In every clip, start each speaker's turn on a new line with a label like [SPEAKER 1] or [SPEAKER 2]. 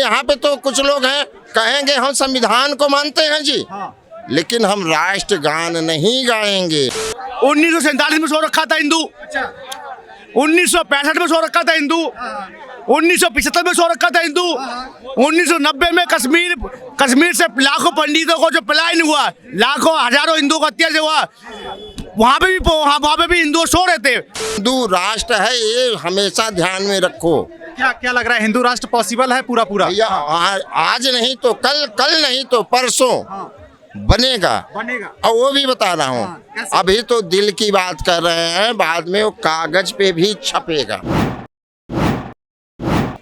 [SPEAKER 1] यहाँ पे तो कुछ लोग हैं कहेंगे हम संविधान को मानते हैं जी, लेकिन हम राष्ट्रगान नहीं गाएंगे।
[SPEAKER 2] 1947 में सो रखा था हिंदू, 1965 में सो रखा था हिंदू, 1975 में सो रखा था हिंदू, 1990 में कश्मीर से लाखों पंडितों को जो पलायन हुआ, लाखों हजारों हिंदुओं को हत्या हुआ, वहाँ पे भी हिंदू सो रहे थे।
[SPEAKER 1] हिंदू राष्ट्र है, ये हमेशा ध्यान में रखो।
[SPEAKER 2] क्या लग रहा है, हिंदू राष्ट्र पॉसिबल है पूरा?
[SPEAKER 1] भैया आज नहीं तो कल नहीं तो परसों बनेगा। और वो भी बता रहा हूँ, अभी तो दिल की बात कर रहे हैं, बाद में वो कागज पे भी छपेगा।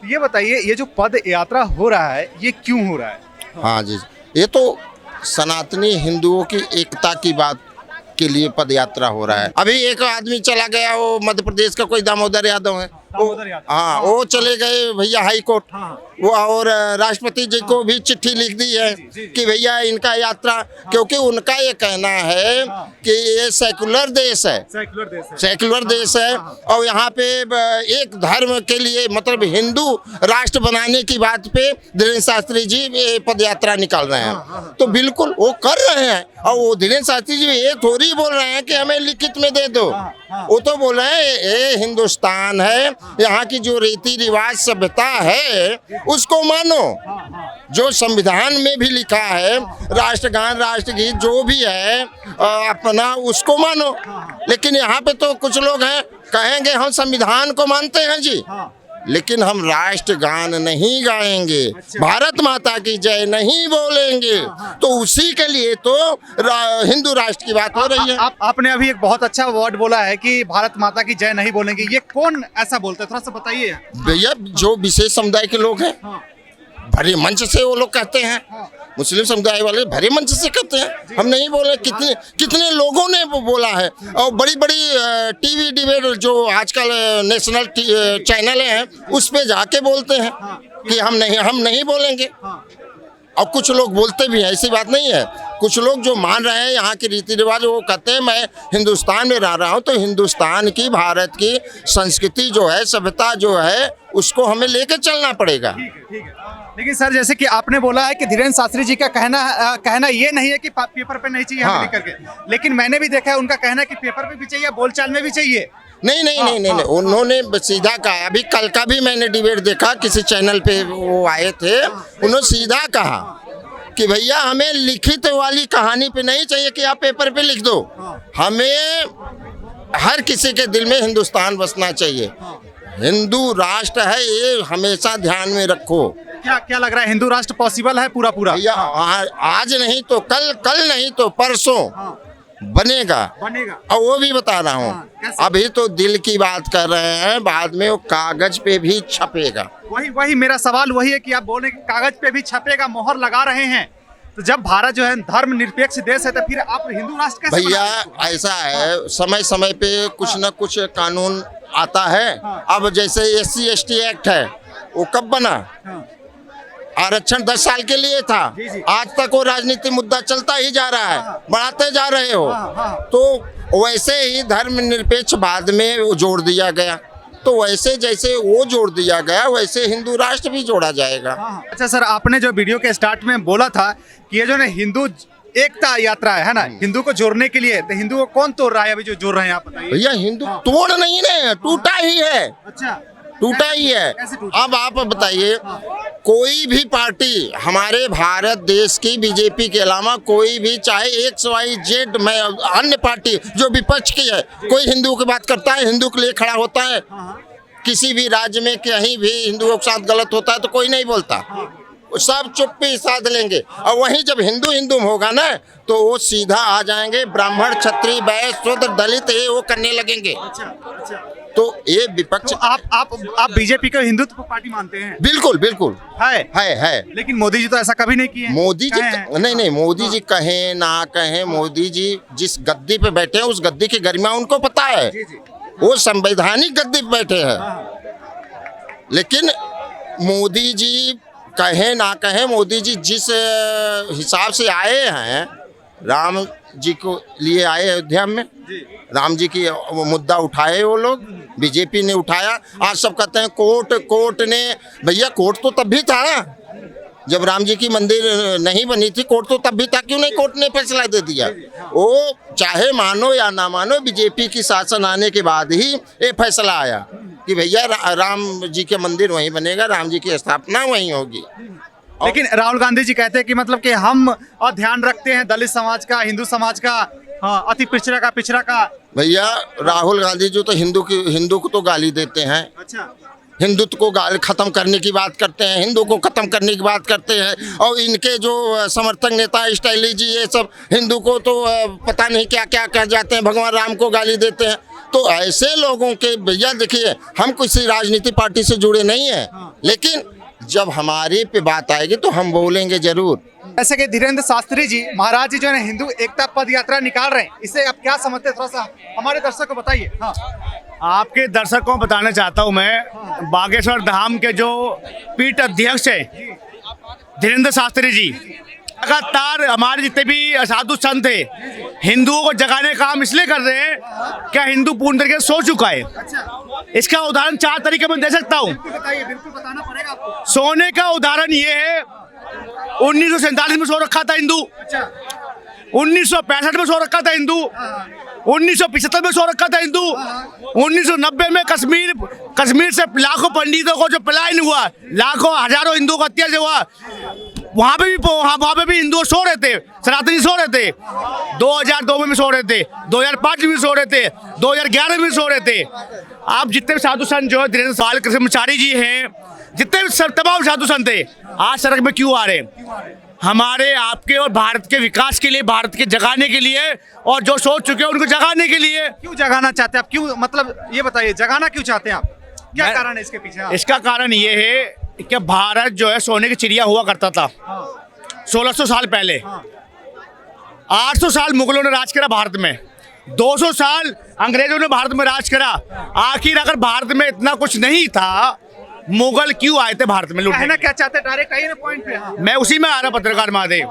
[SPEAKER 2] ये बताइए, ये जो पद यात्रा हो रहा है ये क्यों हो रहा है?
[SPEAKER 1] हाँ जी, ये तो सनातनी हिंदुओं की एकता की बात के लिए पद यात्रा हो रहा है। अभी एक आदमी चला गया, वो मध्य प्रदेश का कोई दामोदर यादव है, हाँ वो चले गए भैया हाई कोर्ट, वो और राष्ट्रपति जी को भी चिट्ठी लिख दी है कि भैया इनका यात्रा, क्योंकि उनका ये कहना है कि ये सेकुलर देश है, सेकुलर देश है और यहाँ पे एक धर्म के लिए मतलब हिंदू राष्ट्र बनाने की बात पे धीरेन्द्र शास्त्री जी पद यात्रा निकाल रहे हैं। तो बिल्कुल वो कर रहे हैं, और वो धीरेन्द्र शास्त्री जी ये थोड़ी बोल रहे हैं कि हमें लिखित में दे दो, वो तो बोल रहे हैं ये हिंदुस्तान है, यहाँ की जो रीति रिवाज सभ्यता है उसको मानो, जो संविधान में भी लिखा है, राष्ट्रगान राष्ट्रगीत जो भी है अपना उसको मानो। लेकिन यहाँ पे तो कुछ लोग हैं कहेंगे हम संविधान को मानते हैं जी, लेकिन हम राष्ट्रगान नहीं गाएंगे, भारत माता की जय नहीं बोलेंगे। तो उसी के लिए तो हिंदू राष्ट्र की बात हो रही है।
[SPEAKER 2] आपने अभी एक बहुत अच्छा वर्ड बोला है कि भारत माता की जय नहीं बोलेंगे, ये कौन ऐसा बोलता है, थोड़ा सा बताइए।
[SPEAKER 1] भैया जो विशेष समुदाय के लोग हैं, भरे मंच से वो लोग कहते हैं, मुस्लिम समुदाय वाले भरे मंच से कहते हैं, हम नहीं बोले। कितने लोगों ने बोला है, और बड़ी बड़ी टीवी डिबेट जो आजकल नेशनल चैनल हैं उस पे जाके बोलते हैं कि हम नहीं बोलेंगे। और कुछ लोग बोलते भी हैं, ऐसी बात नहीं है। कुछ लोग जो मान रहे हैं यहाँ के रीति रिवाज, वो कहते हैं मैं हिंदुस्तान में रह रहा हूँ, तो हिंदुस्तान की भारत की संस्कृति जो है, सभ्यता जो है, उसको हमें लेकर चलना पड़ेगा।
[SPEAKER 2] ठीक है। लेकिन सर जैसे कि आपने बोला है कि धीरेन्द्र शास्त्री जी का कहना ये नहीं है कि पेपर पे नहीं चाहिए, हमें लिख करके, लेकिन मैंने भी देखा है उनका कहना है कि पेपर पे भी चाहिए, बोलचाल में भी चाहिए।
[SPEAKER 1] नहीं, उन्होंने सीधा कहा। अभी कल का भी मैंने डिबेट देखा, किसी चैनल पे वो आए थे, उन्होंने सीधा कहा कि भैया हमें लिखित वाली कहानी पे नहीं चाहिए कि आप पेपर पे लिख दो, हमें हर किसी के दिल में हिंदुस्तान बसना चाहिए। हिंदू राष्ट्र है, ये हमेशा ध्यान में रखो।
[SPEAKER 2] क्या लग रहा है, हिंदू राष्ट्र पॉसिबल है पूरा?
[SPEAKER 1] भैया आज नहीं तो कल नहीं तो परसों बनेगा। और वो भी बता रहा हूँ, अभी तो दिल की बात कर रहे हैं, बाद में वो कागज पे भी छपेगा।
[SPEAKER 2] वही मेरा सवाल वही है कि आप बोल रहे हैं कागज पे भी छपेगा, मोहर लगा रहे हैं, तो जब भारत जो है धर्म निरपेक्ष देश है, तो फिर आप हिंदू राष्ट्र कैसे? भैया
[SPEAKER 1] ऐसा है, समय समय पे कुछ न कुछ कानून आता है। अब जैसे SC ST एक्ट है, वो कब बना? आरक्षण 10 साल के लिए था, आज तक वो राजनीतिक मुद्दा चलता ही जा रहा है, बढ़ाते जा रहे हो। तो वैसे ही धर्म निरपेक्ष बाद में जोड़ दिया गया, तो वैसे जैसे वो जोड़ दिया गया वैसे हिंदू राष्ट्र भी जोड़ा जाएगा।
[SPEAKER 2] अच्छा सर, आपने जो वीडियो के स्टार्ट में बोला था कि ये जो है हिंदू एकता यात्रा है ना, हिंदू को जोड़ने के लिए, तो हिंदू को कौन तोड़ रहा है अभी जो जोड़ रहे हैं, आप बताइए।
[SPEAKER 1] भैया हिंदू तोड़ नहीं रहे, टूटा ही है।
[SPEAKER 2] अच्छा,
[SPEAKER 1] टूटा ही है। अब आप बताइए, कोई भी पार्टी हमारे भारत देश की बीजेपी के अलावा कोई भी, चाहे XYZ में अन्य पार्टी जो विपक्ष की है, कोई हिंदुओं की बात करता है, हिंदू के लिए खड़ा होता है? किसी भी राज्य में कहीं भी हिंदुओं के साथ गलत होता है तो कोई नहीं बोलता, सब चुप्पी साध लेंगे। और वहीं जब हिंदू होगा ना, तो वो सीधा आ जाएंगे, ब्राह्मण क्षत्रिय वैश्य शूद्र दलित ये वो करने लगेंगे। अच्छा। तो ये विपक्ष।
[SPEAKER 2] तो आप बीजेपी को हिंदुत्व पार्टी मानते हैं?
[SPEAKER 1] बिल्कुल है।
[SPEAKER 2] लेकिन मोदी जी तो ऐसा कभी नहीं किए।
[SPEAKER 1] मोदी जी नहीं, मोदी जी कहें ना कहें, मोदी जी जिस गद्दी पे बैठे हैं उस गद्दी की गरिमा उनको पता है। वो संवैधानिक गद्दी पे बैठे हैं। लेकिन मोदी जी कहें ना कहें, मोदी जी जिस हिसाब से आए हैं, राम जी को लिए आए अयोध्या में, राम जी की मुद्दा उठाए वो लोग, बीजेपी ने उठाया। आज सब कहते हैं कोर्ट ने, भैया कोर्ट तो तब भी था, जब राम जी की मंदिर नहीं बनी थी, कोर्ट तो तब भी था, क्यों नहीं कोर्ट ने फैसला दे दिया। वो चाहे मानो या ना मानो, बीजेपी की शासन आने के बाद ही ये फैसला आया कि भैया राम जी के मंदिर वहीं बनेगा, राम जी की स्थापना वहीं होगी।
[SPEAKER 3] लेकिन राहुल गांधी जी कहते हैं कि मतलब कि हम और ध्यान रखते हैं दलित समाज का, हिंदू समाज का, हाँ, अति पिछड़ा का।
[SPEAKER 1] भैया राहुल गांधी जी तो हिंदू को तो गाली देते हैं,
[SPEAKER 3] अच्छा,
[SPEAKER 1] हिंदुत्व को खत्म करने की बात करते हैं, हिंदू को खत्म करने की बात करते हैं। और इनके जो समर्थक नेता स्टाइली जी, ये सब हिंदू को तो पता नहीं क्या क्या कह जाते हैं, भगवान राम को गाली देते हैं। तो ऐसे लोगों के भैया देखिए, हम किसी राजनीतिक पार्टी से जुड़े नहीं हैं, लेकिन जब हमारे पे बात आएगी तो हम बोलेंगे जरूर।
[SPEAKER 3] जैसे कि धीरेन्द्र शास्त्री जी महाराज जी जो है हिंदू एकता पद यात्रा निकाल रहे हैं, इसे आप क्या समझते हैं, थोड़ा सा हमारे दर्शक को बताइए। हाँ,
[SPEAKER 2] आपके दर्शकों को बताना चाहता हूं मैं, बागेश्वर धाम के जो पीठ अध्यक्ष है धीरेन्द्र शास्त्री जी, लगातार हमारे जितने भी साधु संत है हिंदुओं को जगाने का काम इसलिए कर रहे हैं क्या हिंदू पूर्ण तरीके से सो चुका है। इसका उदाहरण 4 तरीके में दे सकता हूँ।
[SPEAKER 3] बताइए, बिल्कुल बताना पड़ेगा आपको।
[SPEAKER 2] सोने का उदाहरण ये है, 1947 में सो रखा था हिंदू, 1965 में सो रखा था हिंदू, 1975 में सो रखा था हिंदू, 1990 में कश्मीर से लाखों पंडितों को जो पलायन हुआ, लाखों हजारों हिंदुओं को हत्या जो हुआ, वहाँ पे भी हिंदू सो रहे थे, सनातनी सो रहे थे। 2002 में भी सो रहे थे, 2005 में भी सो रहे थे, 2011 में भी सो रहे थे। आप जितने भी साधु संत जो है धीरेन्द्र सवाल कृष्णचारी जी हैं, जितने भी तमाम साधु संत है, आज सड़क में क्यों आ रहे हैं? हमारे आपके और भारत के विकास के लिए, भारत के जगाने के लिए, और जो सोच चुके हैं उनको जगाने के लिए।
[SPEAKER 3] क्यों जगाना चाहते हैं आप? क्यों, मतलब ये बताइए, जगाना क्यों चाहते हैं आप? क्या कारण है इसके पीछे?
[SPEAKER 2] इसका कारण ये है कि भारत जो है सोने की चिड़िया हुआ करता था 1600 साल पहले। 800 साल मुगलों ने राज करा भारत में, 200 साल अंग्रेजों ने भारत में राज करा। आखिर अगर भारत में इतना कुछ नहीं था, मुगल क्यों आए थे भारत में लूटने?
[SPEAKER 3] कहना क्या चाहते हैं, डायरेक्ट कहिए ना पॉइंट पे। हाँ।
[SPEAKER 2] मैं उसी में आ रहा, पत्रकार महादेव।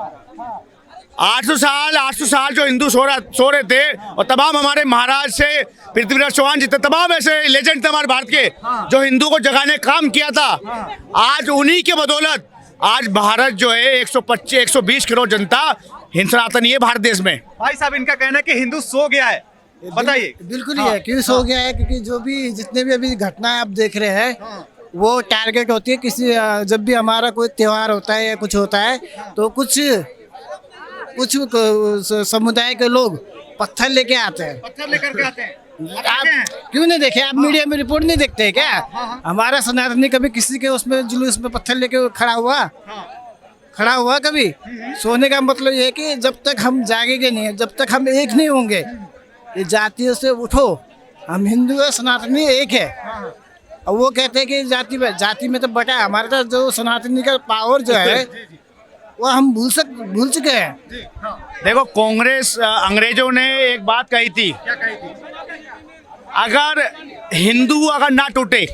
[SPEAKER 2] 800 साल जो हिंदू सो रहे थे, और तमाम हमारे महाराज से पृथ्वीराज चौहान जितने तमाम ऐसे लेजेंड थे हमारे भारत के, जो हिंदू को जगाने काम किया था, आज उन्हीं के बदौलत आज भारत जो है 120 करोड़ जनता हिंद सनातनी है भारत देश में।
[SPEAKER 3] भाई साहब, इनका कहना है कि हिंदू सो गया है, बताइए।
[SPEAKER 4] बिल्कुल ही है, क्यों सो गया है? क्योंकि जो भी जितने भी अभी घटनाएं आप देख रहे हैं, वो टारगेट होती है किसी, जब भी हमारा कोई त्योहार होता है या कुछ होता है, तो कुछ समुदाय के लोग पत्थर लेके आते हैं।
[SPEAKER 3] पत्थर लेकर के आते हैं।
[SPEAKER 4] आप क्यों नहीं देखे? आप मीडिया में रिपोर्ट नहीं देखते हैं क्या? हमारा सनातनी कभी किसी के उसमें जुलूस में पत्थर लेके खड़ा हुआ कभी? सोने का मतलब ये है कि जब तक हम जागेंगे नहीं, जब तक हम एक नहीं होंगे, ये जातियों से उठो, हम हिंदू है, सनातनी एक है। और वो कहते हैं कि जाति में तो बटा है। हमारा तो जो सनातनी का पावर जो है वो हम भूल चुके हैं।
[SPEAKER 2] देखो, कांग्रेस अंग्रेजों ने एक बात कही थी,
[SPEAKER 3] क्या कही थी?
[SPEAKER 2] अगर हिंदू अगर ना टूटे,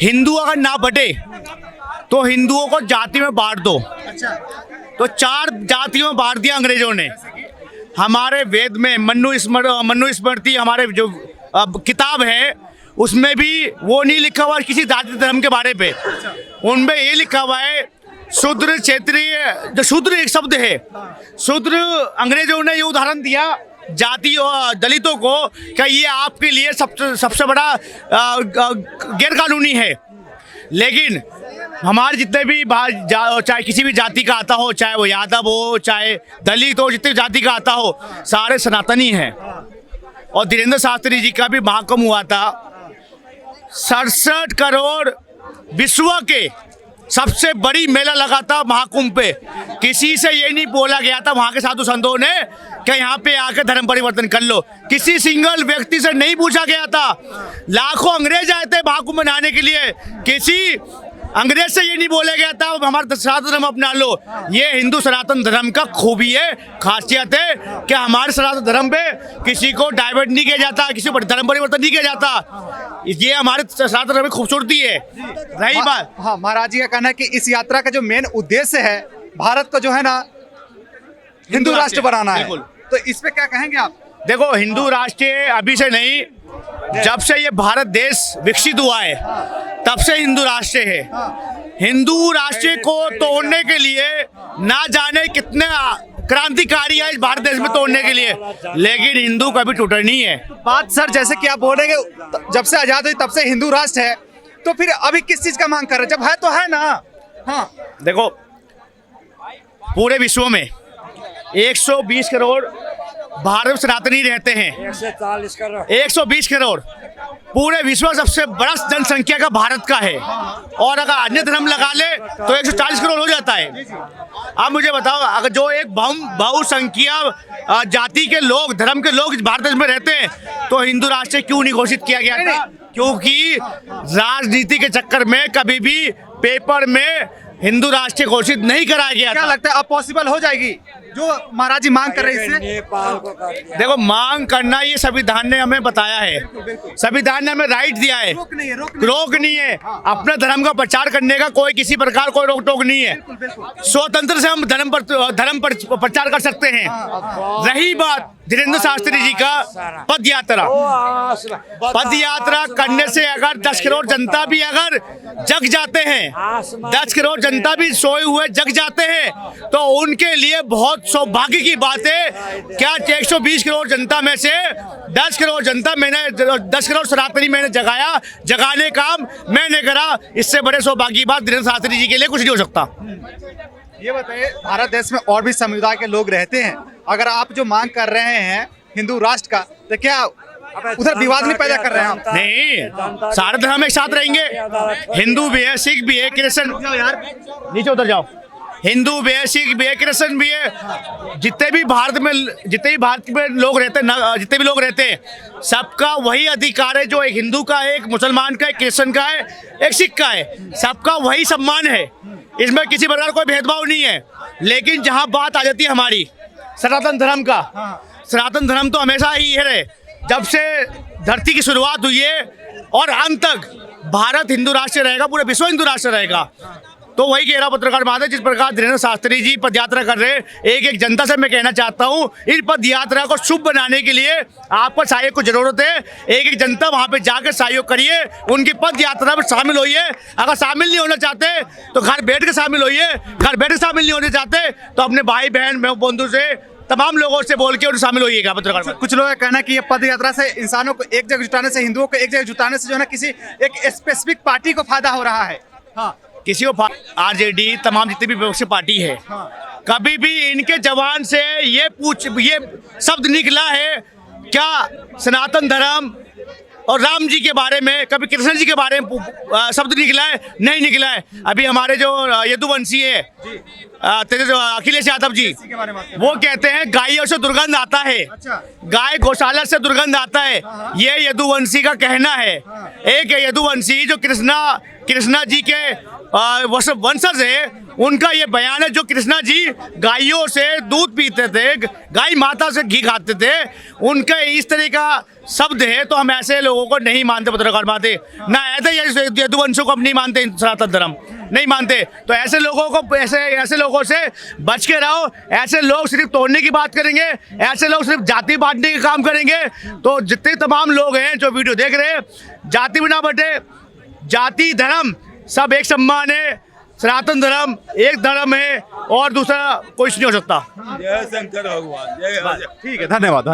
[SPEAKER 2] हिंदू अगर ना बटे, तो हिंदुओं को जाति में बांट दो।
[SPEAKER 3] अच्छा,
[SPEAKER 2] तो 4 जातियों में बांट दिया अंग्रेजों ने। हमारे वेद में मनुस्मृति हमारे जो किताब है, उसमें भी वो नहीं लिखा हुआ किसी जाति धर्म के बारे पे। उनमें ये लिखा हुआ है शूद्र क्षेत्रीय, जो शूद्र एक शब्द है, शूद्र अंग्रेजों ने ये उदाहरण दिया जाति और दलितों को कि ये आपके लिए सबसे बड़ा गैर कानूनी है। लेकिन हमारे जितने भी चाहे किसी भी जाति का आता हो, चाहे वो यादव हो, चाहे दलित हो, जितने जाति का आता हो, सारे सनातनी हैं। और धीरेन्द्र शास्त्री जी का भी महाकुंभ हुआ था, 67 करोड़ विश्व के सबसे बड़ी मेला लगा था महाकुंभ पे। किसी से ये नहीं बोला गया था वहाँ के साधु संतों ने कि यहाँ पे आकर धर्म परिवर्तन कर लो। किसी सिंगल व्यक्ति से नहीं पूछा गया था। लाखों अंग्रेज आए थे महाकुंभ मनाने के लिए, किसी अंग्रेज से ये नहीं बोला गया था हमारा सनातन धर्म अपना लो। ये हिंदू सनातन धर्म का खूबी है, खासियत है कि हमारे सनातन धर्म पे किसी को डाइवर्ट नहीं किया जाता, किसी को धर्म परिवर्तन नहीं किया जाता। ये हमारे सनातन धर्म की खूबसूरती है। रही बात,
[SPEAKER 3] हाँ, महाराज जी का कहना है कि इस यात्रा का जो मेन उद्देश्य है, भारत को जो है ना हिंदू राष्ट्र बनाना है। तो इस पे क्या कहेंगे आप?
[SPEAKER 2] देखो, हिंदू राष्ट्र अभी से नहीं, जब से ये भारत देश विकसित हुआ है तब से हिंदू राष्ट्र है। हिंदू राष्ट्र को तोड़ने के लिए ना जाने कितने क्रांतिकारी है इस भारत देश में तोड़ने के लिए, लेकिन हिंदू कभी टूटा नहीं है।
[SPEAKER 3] बात सर जैसे कि आप बोल रहे हैं कि जब से आजाद हुई तब से हिंदू राष्ट्र है, तो फिर अभी किस चीज का मांग कर रहे हैं? जब है तो है ना। हाँ
[SPEAKER 2] देखो, पूरे विश्व में 120 करोड़ भारत में सनातनी रहते हैं।
[SPEAKER 5] 140 करोड़
[SPEAKER 2] 120 करोड़ पूरे विश्व में सबसे बड़ा जनसंख्या का भारत का है, और अगर अन्य धर्म लगा ले तो 140 करोड़ हो जाता है। आप मुझे बताओ, अगर जो एक बहुसंख्या जाति के लोग, धर्म के लोग भारत देश में रहते हैं, तो हिंदू राष्ट्र क्यों नहीं घोषित किया गया था? क्योंकि राजनीति के चक्कर में कभी भी पेपर में हिंदू राष्ट्र घोषित नहीं कराया गया
[SPEAKER 3] क्या
[SPEAKER 2] था।
[SPEAKER 3] लगता है अब पॉसिबल हो जाएगी जो महाराज जी मांग कर रहे हैं इससे?
[SPEAKER 5] नेपाल को कर दिया।
[SPEAKER 2] देखो, मांग करना ये संविधान ने हमें बताया है, संविधान ने हमें राइट दिया है,
[SPEAKER 3] रोक नहीं है,
[SPEAKER 2] रोक नहीं है। अपने धर्म का प्रचार करने का कोई किसी प्रकार कोई रोक टोक नहीं है। स्वतंत्र से हम धर्म पर प्रचार कर सकते हैं। रही बात धीरेन्द्र शास्त्री जी का पद यात्रा, पद यात्रा करने से अगर 10 करोड़ जनता भी अगर जग जाते हैं, 10 करोड़ जनता भी सोए हुए जग जाते हैं, तो उनके लिए बहुत सौभाग्य की बात है। क्या 120 करोड़ जनता में से 10 करोड़ जनता मैंने 10 करोड़ सनातनी मैंने जगाने काम मैंने करा, इससे बड़े सौभाग्य की बात धीरेन्द्र शास्त्री जी के लिए कुछ नहीं हो सकता।
[SPEAKER 3] ये बताइए, भारत देश में और भी समुदाय के लोग रहते हैं, अगर आप जो मांग कर रहे हैं हिंदू राष्ट्र का, तो क्या उधर विवाद नहीं पैदा कर रहे हैं आप?
[SPEAKER 2] नहीं, सारे धर्म एक साथ रहेंगे। हिंदू भी है, सिख भी है, क्रिश्चियन, नीचे उतर जाओ, हिंदू भी है, सिख भी है, क्रिश्चियन भी है। जितने भी भारत में लोग रहते हैं, जितने भी लोग रहते हैं, सबका वही अधिकार है जो एक हिंदू का है, एक मुसलमान का है, एक क्रिश्चियन का है, एक सिख का है, सबका वही सम्मान है। इसमें किसी प्रकार कोई भेदभाव नहीं है। लेकिन जहां बात आ जाती है हमारी सनातन धर्म का, सनातन धर्म तो हमेशा ही है, जब से धरती की शुरुआत हुई है और अंत तक भारत हिंदू राष्ट्र रहेगा, पूरा विश्व हिंदू राष्ट्र रहेगा। तो वही कह रहा पत्रकार महाशय, जिस प्रकार धीरेन्द्र शास्त्री जी पद यात्रा कर रहे हैं, एक जनता से मैं कहना चाहता हूं, इस पद यात्रा को शुभ बनाने के लिए आपको सहयोग की जरूरत है। एक जनता वहां पे जाकर सहयोग करिए, उनकी पद यात्रा में शामिल होइए। अगर शामिल नहीं होना चाहते तो घर बैठ के शामिल होइए, घर बैठ के शामिल नहीं होने चाहते तो अपने भाई बहन बंधु से, तमाम लोगों से बोल के उन्हें शामिल होइएगा। पत्रकार
[SPEAKER 3] कुछ लोगों का कहना है कि ये पद यात्रा से इंसानों को एक जगह जुटाने से, हिंदुओं को एक जगह जुटाने से जो है ना किसी एक स्पेसिफिक पार्टी को फायदा हो रहा है। हाँ,
[SPEAKER 2] किसी को आरजेडी, तमाम जितनी भी विपक्षी पार्टी है, कभी भी इनके जवान से ये शब्द निकला है क्या सनातन धर्म और राम जी के बारे में, कभी कृष्ण जी के बारे में शब्द निकला है? नहीं निकला है। अभी हमारे जो यदुवंशी है अखिलेश यादव जी, वो कहते हैं गायों से दुर्गंध आता है, गाय गौशाला से दुर्गंध आता है, ये यदुवंशी का कहना है। एक यदुवंशी जो कृष्णा जी के वंशज है, उनका ये बयान है। जो कृष्णा जी गायों से दूध पीते थे, गाय माता से घी खाते थे, उनका इस तरह का शब्द है, तो हम ऐसे लोगों को नहीं मानते। पत्रकार मानते ना, ऐसे यदुवंशों को हम नहीं मानते, सनातन धर्म नहीं मानते। तो ऐसे लोगों को, ऐसे लोगों से बच के रहो। ऐसे लोग सिर्फ तोड़ने की बात करेंगे, ऐसे लोग सिर्फ जाति बांटने का काम करेंगे। तो जितने तमाम लोग हैं जो वीडियो देख रहे हैं, जाति भी ना बटे, जाति धर्म सब एक सम्मान है। सनातन धर्म एक धर्म है और दूसरा कुछ नहीं हो सकता।
[SPEAKER 6] जय शंकर भगवान, जय।
[SPEAKER 3] ठीक है, धन्यवाद।